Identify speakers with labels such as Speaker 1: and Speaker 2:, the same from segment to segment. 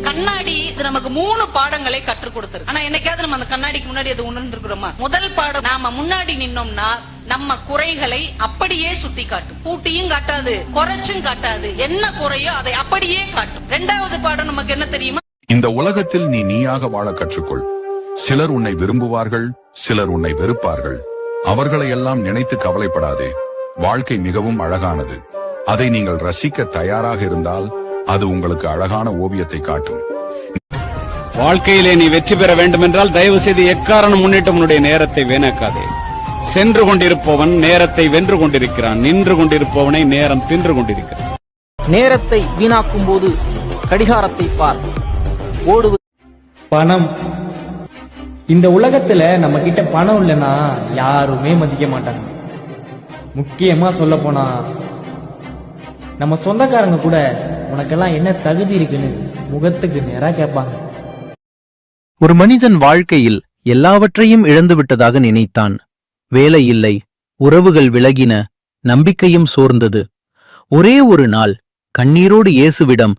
Speaker 1: கண்ணாடி இது நமக்கு 3 பாடங்களை கற்றுக் கொடுத்திருக்கு. ஆனா என்னைக்காவது நம்ம அந்த கண்ணாடிக்கு முன்னாடி அது உணர்ந்திருக்கிறோமா? முதல் பாடம், நாம முன்னாடி நின்னோம்னா நம்ம குறைகளை அப்படியே சுட்டி காட்டும். கூட்டியும் காட்டாது, குறைச்சும் காட்டாது. என்ன குறையோ அதை அப்படியே காட்டும். 2வது பாடம் நமக்கு என்ன தெரியுமா?
Speaker 2: இந்த உலகத்தில் நீ நீயாக வாழ கற்றுக்கொள். சிலர் உன்னை விரும்புவார்கள், சிலர் உன்னை வெறுப்பார்கள். அவர்களை எல்லாம் நினைத்து கவலைப்படாதே. வாழ்க்கை மிகவும் அழகானது. அதை நீங்கள் ரசிக்க தயாராக இருந்தால் அது உங்களுக்கு அழகான ஓவியத்தை காட்டும்.
Speaker 3: வாழ்க்கையிலே நீ வெற்றி பெற வேண்டுமென்றால் தயவு செய்து எக்காரணம் முன்னிட்டு உன்னுடைய நேரத்தை வீணாக்காதே. சென்று கொண்டிருப்பவன் நேரத்தை வென்று கொண்டிருக்கிறான், நின்று கொண்டிருப்பவனை நேரம் தின்று கொண்டிருக்கிறான்.
Speaker 4: நேரத்தை வீணாக்கும் போது கடிகாரத்தை பார். ஓடுவது
Speaker 5: பணம். இந்த உலகத்துல நம்ம கிட்ட பணம் இல்லைன்னா யாருமே மதிக்க மாட்டாங்க. முக்கியமா சொல்ல போனா நம்ம சொந்தக்காரங்க கூட உனக்கெல்லாம் என்ன தகுதி இருக்குன்னு முகத்துக்கு நேரா கேட்பாங்க.
Speaker 6: ஒரு மனிதன் வாழ்க்கையில் எல்லாவற்றையும் இழந்துவிட்டதாக நினைத்தான். வேலை இல்லை, உறவுகள் விலகின, நம்பிக்கையும் சோர்ந்தது. ஒரே ஒரு நாள் கண்ணீரோடு இயேசுவிடம்,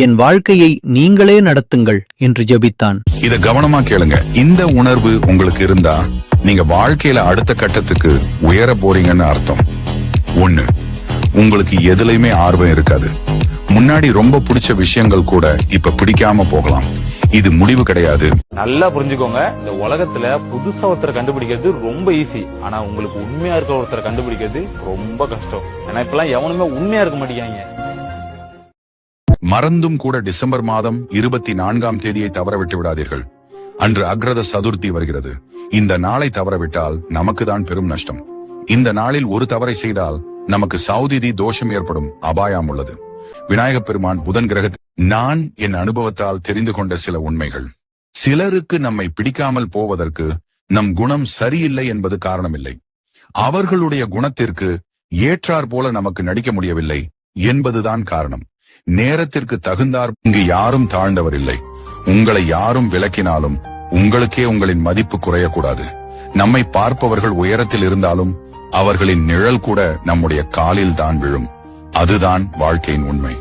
Speaker 6: என் வாழ்க்கையை நீங்களே நடத்துங்கள் என்று ஜெபித்தான்.
Speaker 2: இத கவனமா கேளுங்க. இந்த உணர்வு உங்களுக்கு இருந்தா நீங்க வாழ்க்கையில அடுத்த கட்டத்துக்கு உயர போறீங்கன்னு அர்த்தம். 1, உங்களுக்கு எதுலையுமே ஆர்வம் இருக்காது. முன்னாடி ரொம்ப பிடிச்ச விஷயங்கள் கூட இப்ப பிடிக்காம போகலாம். இது முடிவு கிடையாது.
Speaker 7: நல்லா புரிஞ்சுக்கோங்க, இந்த உலகத்துல புதுசா ஒருத்தரை கண்டுபிடிக்கிறது ரொம்ப ஈஸி. ஆனா உங்களுக்கு உண்மையா இருக்க ஒருத்தரை கண்டுபிடிக்கிறது ரொம்ப கஷ்டம். ஏன்னா இப்பெல்லாம் எவனுமே உண்மையா இருக்க மாட்டேங்காங்க.
Speaker 2: மறந்தும் கூட டிசம்பர் மாதம் 24ஆம் தேதியை தவறவிட்டு விடாதீர்கள். அன்று அக்ரத சதுர்த்தி வருகிறது. இந்த நாளை தவறவிட்டால் நமக்கு தான் பெரும் நஷ்டம். இந்த நாளில் ஒரு தவறை செய்தால் நமக்கு சௌதிதி தோஷம் ஏற்படும் அபாயம் உள்ளது. விநாயகப் பெருமான் புதன் கிரகத்தில் நான் என் அனுபவத்தால் தெரிந்து கொண்ட சில உண்மைகள். சிலருக்கு நம்மை பிடிக்காமல் போவதற்கு நம் குணம் சரியில்லை என்பது காரணமில்லை. அவர்களுடைய குணத்திற்கு ஏற்றார் போல நமக்கு நடிக்க முடியவில்லை என்பதுதான் காரணம். நேரத்திற்கு தகுந்தார். இங்கு யாரும் தாழ்ந்தவர் இல்லை. உங்களை யாரும் விலக்கினாலும் உங்களுக்கே உங்களின் மதிப்பு குறையக்கூடாது. நம்மை பார்ப்பவர்கள் உயரத்தில் இருந்தாலும் அவர்களின் நிழல் கூட நம்முடைய காலில் தான் விழும். அதுதான் வாழ்க்கையின் உண்மை.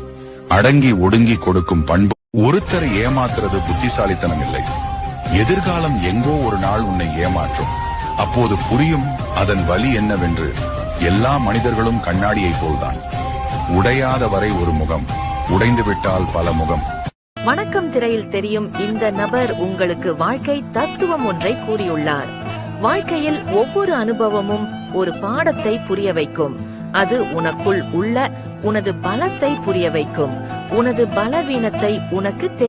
Speaker 2: அடங்கி ஒடுங்கி கொடுக்கும் பண்பு. ஒருத்தரை ஏமாத்துறது புத்திசாலித்தனம் இல்லை. எதிர்காலம் எங்கோ ஒரு நாள் உன்னை ஏமாற்றும். அப்போது புரியும் அதன் வலி என்னவென்று. எல்லா மனிதர்களும் கண்ணாடியை போல்தான். உடையாத வரை ஒரு முகம், உடைந்துவிட்டால் பல முகம்.
Speaker 8: வணக்கம் திரையில் தெரியும் இந்த நபர் உங்களுக்கு வாழ்க்கை தத்துவம் ஒன்றை கூறியுள்ளார். வாழ்க்கையில் ஒவ்வொரு அனுபவமும் ஒரு பாடத்தை புரிய வைக்கும். அது உனக்குள் உள்ள உனது பலத்தை புரிய வைக்கும். உனது பலவீனத்தை உனக்கு